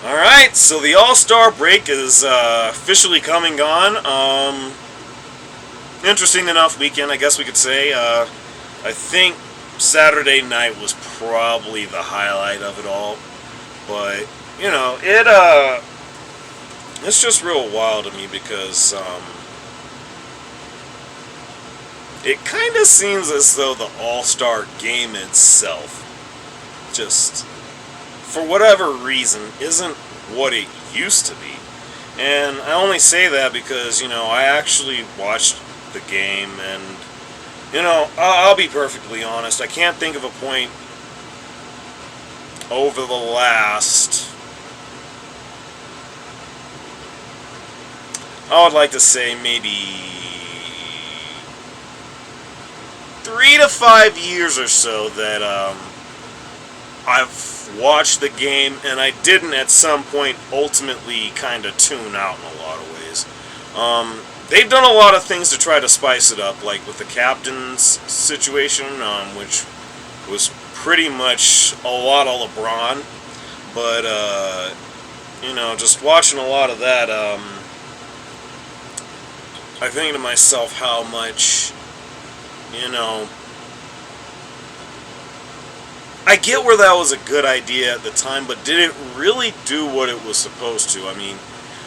Alright, so the All-Star break is officially come and gone. Interesting enough weekend, I guess we could say. I think Saturday night was probably the highlight of it all. But, it's just real wild to me because it kind of seems as though the All-Star game itself just, for whatever reason, isn't what it used to be. And I only say that because, I actually watched the game and, I'll be perfectly honest. I can't think of a point over the last, I would like to say maybe 3 to 5 years or so that I've watched the game and I didn't at some point ultimately kind of tune out in a lot of ways. They've done a lot of things to try to spice it up, like with the captain's situation, which was pretty much a lot of LeBron. But, just watching a lot of that, I think to myself how much, I get where that was a good idea at the time, but did it really do what it was supposed to? I mean,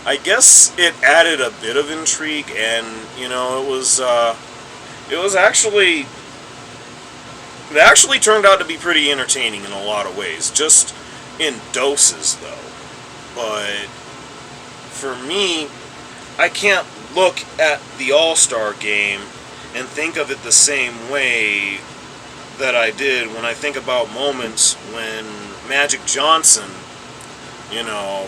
I guess it added a bit of intrigue, and it actually turned out to be pretty entertaining in a lot of ways, just in doses though. But for me, I can't look at the All-Star game and think of it the same way that I did when I think about moments when Magic Johnson,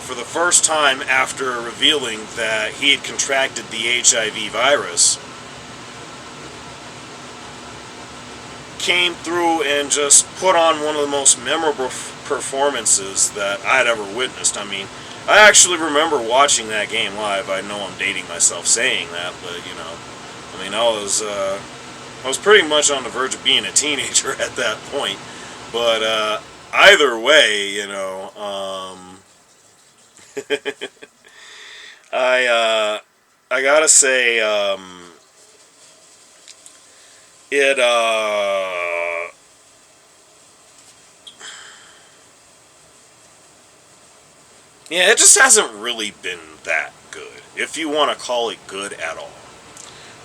for the first time after revealing that he had contracted the HIV virus, came through and just put on one of the most memorable performances that I'd ever witnessed. I mean, I actually remember watching that game live. I know I'm dating myself saying that, but, I was pretty much on the verge of being a teenager at that point. But either way, I gotta say, it yeah, it just hasn't really been that good, if you want to call it good at all.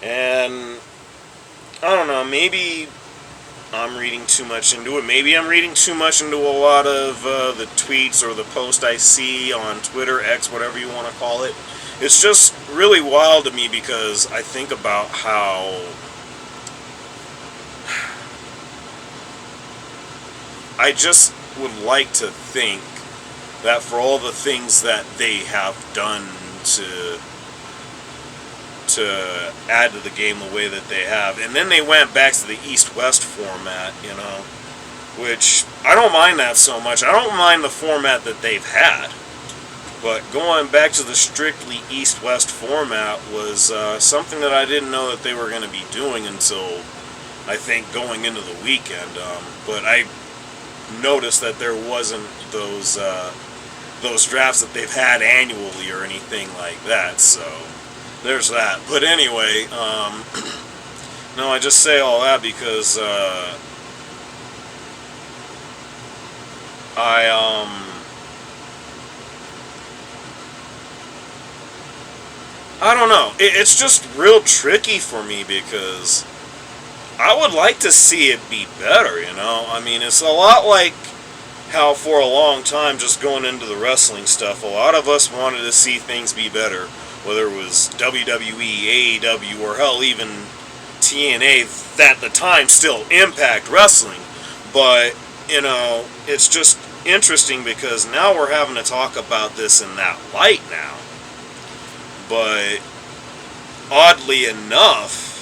And I don't know, maybe I'm reading too much into it. Maybe I'm reading too much into a lot of the tweets or the posts I see on Twitter, X, whatever you want to call it. It's just really wild to me because I think about how I just would like to think that for all the things that they have done to add to the game the way that they have. And then they went back to the East-West format, which I don't mind that so much. I don't mind the format that they've had. But going back to the strictly East-West format was something that I didn't know that they were going to be doing until, I think, going into the weekend. But I noticed that there wasn't those drafts that they've had annually or anything like that, so there's that. But anyway, no, I just say all that because I don't know. It's just real tricky for me because I would like to see it be better, I mean, it's a lot like how for a long time, just going into the wrestling stuff, a lot of us wanted to see things be better, whether it was WWE, AEW, or hell, even TNA, at the time still Impact Wrestling. But, it's just interesting because now we're having to talk about this in that light now. But, oddly enough,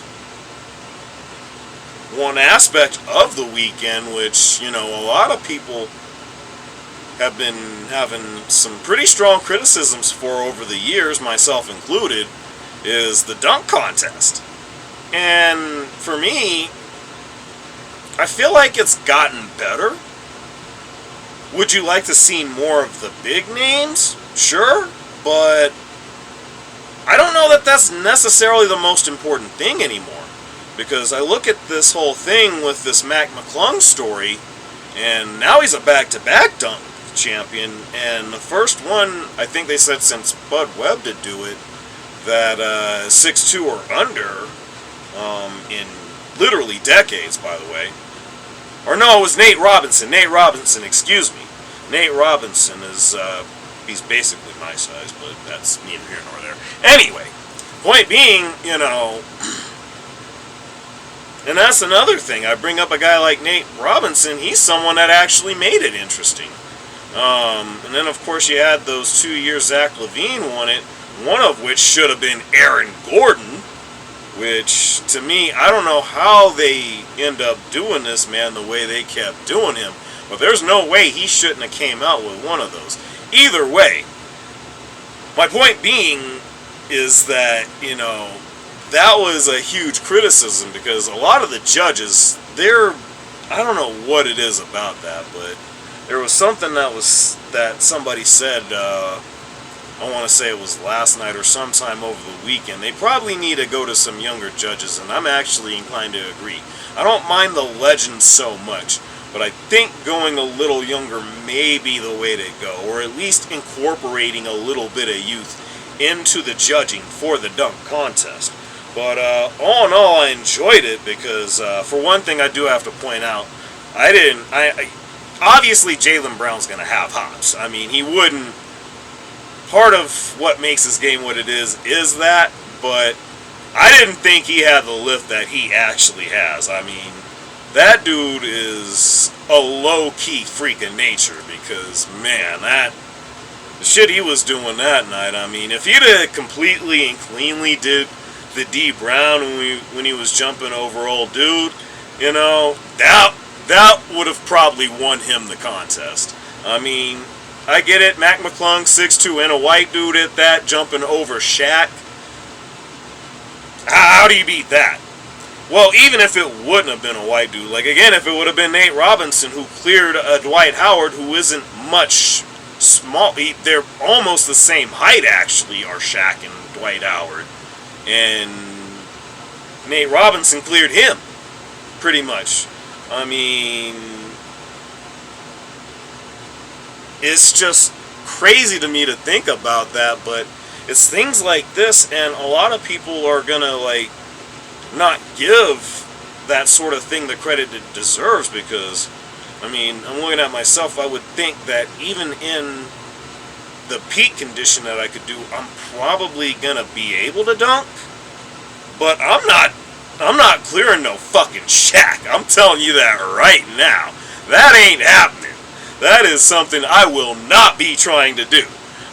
one aspect of the weekend, which, a lot of people have been having some pretty strong criticisms for over the years, myself included, is the dunk contest. And for me, I feel like it's gotten better. Would you like to see more of the big names? Sure, but I don't know that that's necessarily the most important thing anymore. Because I look at this whole thing with this Mac McClung story, and now he's a back-to-back dunk champion, and the first one, I think they said since Bud Webb to do it, that 6'2" or under, in literally decades, by the way. Or no, it was Nate Robinson. Nate Robinson, excuse me. Nate Robinson is, he's basically my size, but that's neither here nor there. Anyway, point being, you know, and that's another thing. I bring up a guy like Nate Robinson. He's someone that actually made it interesting. And then, of course, you had those 2 years Zach LaVine won it, one of which should have been Aaron Gordon, which, to me, I don't know how they end up doing this, man, the way they kept doing him. But there's no way he shouldn't have came out with one of those. Either way, my point being is that, you know, that was a huge criticism because a lot of the judges, I don't know what it is about that, but there was something that somebody said, I want to say it was last night or sometime over the weekend. They probably need to go to some younger judges, and I'm actually inclined to agree. I don't mind the legends so much, but I think going a little younger may be the way to go, or at least incorporating a little bit of youth into the judging for the dunk contest. But all in all, I enjoyed it because, for one thing, I do have to point out, obviously Jaylen Brown's going to have hops. I mean, he wouldn't. Part of what makes his game what it is that, but I didn't think he had the lift that he actually has. I mean, that dude is a low-key freak of nature because, man, the shit he was doing that night, I mean, if he'd have completely and cleanly did the D Brown when he was jumping over old dude, you know, that would have probably won him the contest. I mean, I get it, Mac McClung, 6'2", and a white dude at that, jumping over Shaq. How do you beat that? Well, even if it wouldn't have been a white dude, like again, if it would have been Nate Robinson who cleared a Dwight Howard who isn't much small, they're almost the same height actually, are Shaq and Dwight Howard. And Nate Robinson cleared him, pretty much. I mean, it's just crazy to me to think about that, but it's things like this, and a lot of people are gonna, like, not give that sort of thing the credit it deserves because, I mean, I'm looking at myself, I would think that even in the peak condition that I could do, I'm probably gonna be able to dunk, but I'm not clearing no fucking Shaq. I'm telling you that right now. That ain't happening. That is something I will not be trying to do.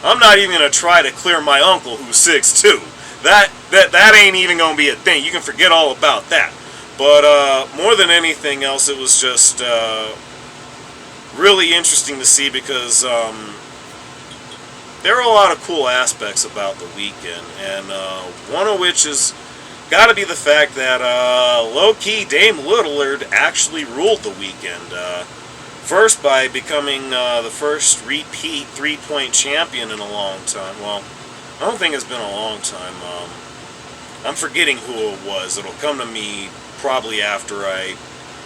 I'm not even going to try to clear my uncle who's 6'2". That ain't even going to be a thing. You can forget all about that. But more than anything else, it was just really interesting to see because there are a lot of cool aspects about the weekend. And one of which is got to be the fact that low-key Dame Lillard actually ruled the weekend. First, by becoming the first repeat three-point champion in a long time. Well, I don't think it's been a long time. I'm forgetting who it was. It'll come to me probably after I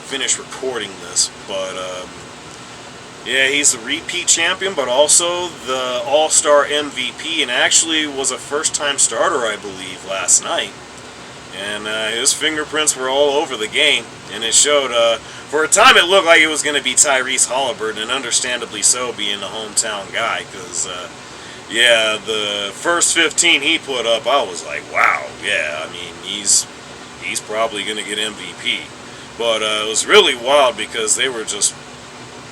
finish recording this. But, yeah, he's the repeat champion, but also the All-Star MVP, and actually was a first-time starter, I believe, last night. And his fingerprints were all over the game, and it showed. For a time, it looked like it was going to be Tyrese Haliburton, and understandably so, being the hometown guy. Because, yeah, the first 15 he put up, I was like, wow, yeah. I mean, he's probably going to get MVP. But it was really wild because they were just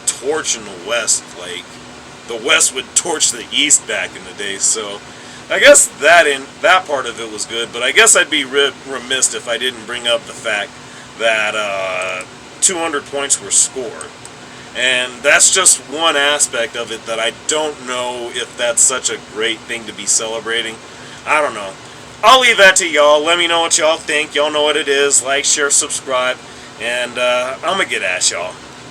torching the West, like the West would torch the East back in the day. So I guess that part of it was good, but I guess I'd be remiss if I didn't bring up the fact that 200 points were scored. And that's just one aspect of it that I don't know if that's such a great thing to be celebrating. I don't know. I'll leave that to y'all. Let me know what y'all think. Y'all know what it is. Like, share, subscribe. And I'm going to get at y'all.